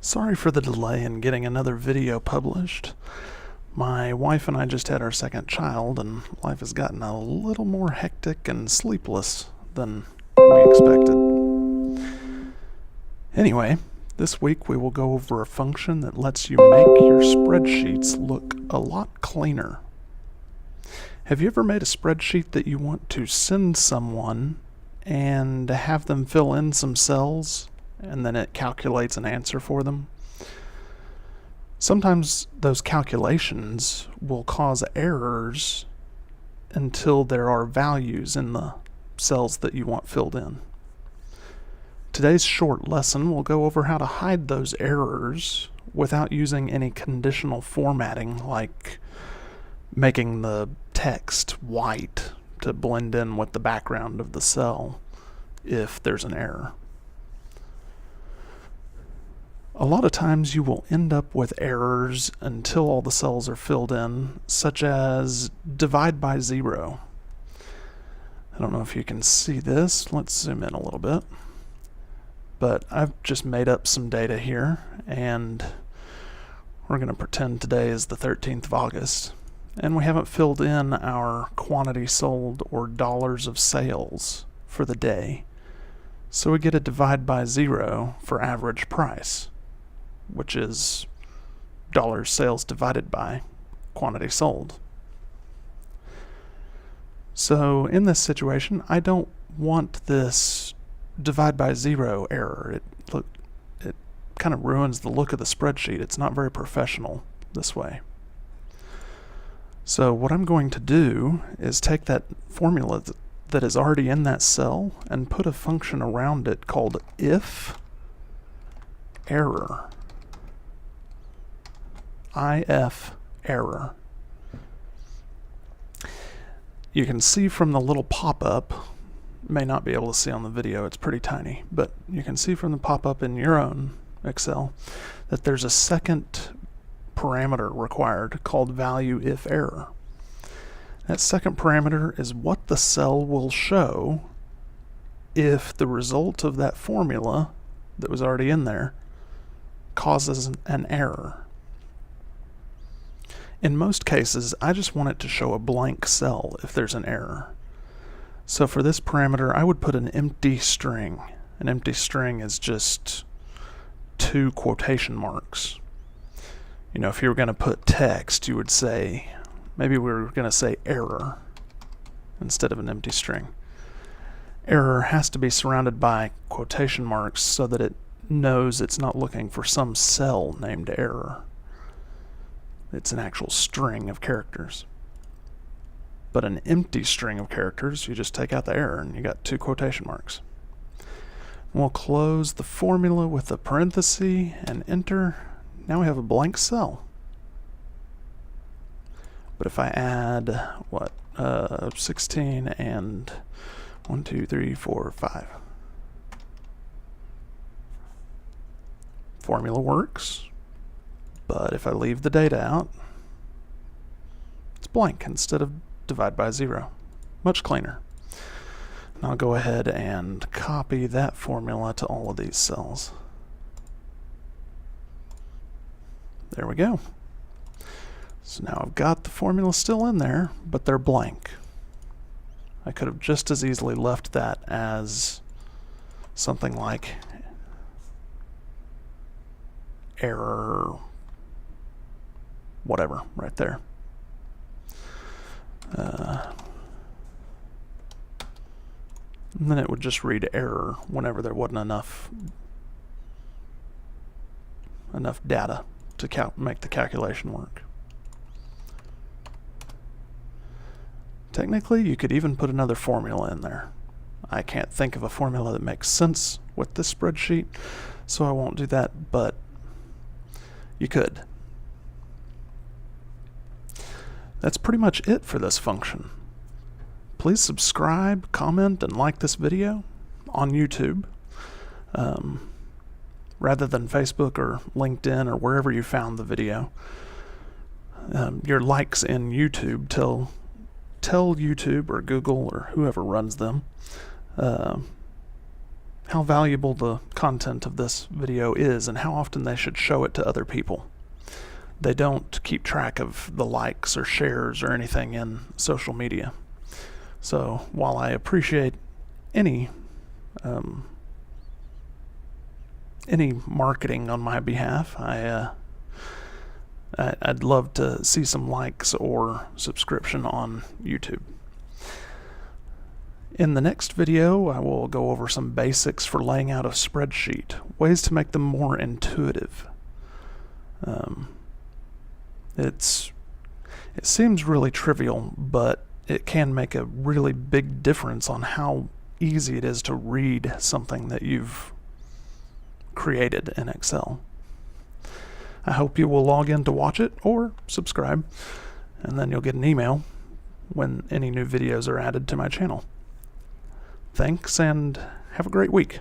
Sorry for the delay in getting another video published. My wife and I just had our second child, and life has gotten a little more hectic and sleepless than we expected. Anyway, this week we will go over a function that lets you make your spreadsheets look a lot cleaner. Have you ever made a spreadsheet that you want to send someone and have them fill in some cells, and then it calculates an answer for them? Sometimes those calculations will cause errors until there are values in the cells that you want filled in. Today's short lesson will go over how to hide those errors without using any conditional formatting, like making the text white to blend in with the background of the cell if there's an error. A lot of times you will end up with errors until all the cells are filled in, such as divide by 0. I don't know if you can see this. Let's zoom in a little bit. But I've just made up some data here, and we're going to pretend today is the 13th of August. And we haven't filled in our quantity sold or dollars of sales for the day. So we get a divide by 0 for average price, which is dollars sales divided by quantity sold. So in this situation, I don't want this divide by 0 error. It kind of ruins the look of the spreadsheet. It's not very professional this way. So what I'm going to do is take that formula that is already in that cell and put a function around it called IfError. IfError. You can see from the little pop-up, may not be able to see on the video, it's pretty tiny, but you can see from the pop-up in your own Excel that there's a second parameter required called value IfError. That second parameter is what the cell will show if the result of that formula that was already in there causes an error. In most cases, I just want it to show a blank cell if there's an error. So for this parameter, I would put an empty string. An empty string is just 2 quotation marks. You know, if you were going to put text, you would say, maybe we were going to say error instead of an empty string. Error has to be surrounded by quotation marks so that it knows it's not looking for some cell named error. It's an actual string of characters. But an empty string of characters, you just take out the error and you got 2 quotation marks. We'll close the formula with a parenthesis and enter. Now we have a blank cell. But if I add, 16 and 1, 2, 3, 4, 5. Formula works, but if I leave the data out, it's blank instead of divide by 0. Much cleaner. And I'll go ahead and copy that formula to all of these cells. There we go. So now I've got the formula still in there, but they're blank. I could have just as easily left that as something like error, whatever, right there. And then it would just read error whenever there wasn't enough data to make the calculation work. Technically, you could even put another formula in there. I can't think of a formula that makes sense with this spreadsheet, so I won't do that, but you could. That's pretty much it for this function. Please subscribe, comment, and like this video on YouTube, rather than Facebook or LinkedIn or wherever you found the video. Your likes in YouTube tell YouTube or Google or whoever runs them how valuable the content of this video is and how often they should show it to other people. They don't keep track of the likes or shares or anything in social media. So while I appreciate any marketing on my behalf, I'd love to see some likes or subscription on YouTube. In the next video, I will go over some basics for laying out a spreadsheet, ways to make them more intuitive. It seems really trivial, but it can make a really big difference on how easy it is to read something that you've created in Excel. I hope you will log in to watch it or subscribe, and then you'll get an email when any new videos are added to my channel. Thanks, and have a great week.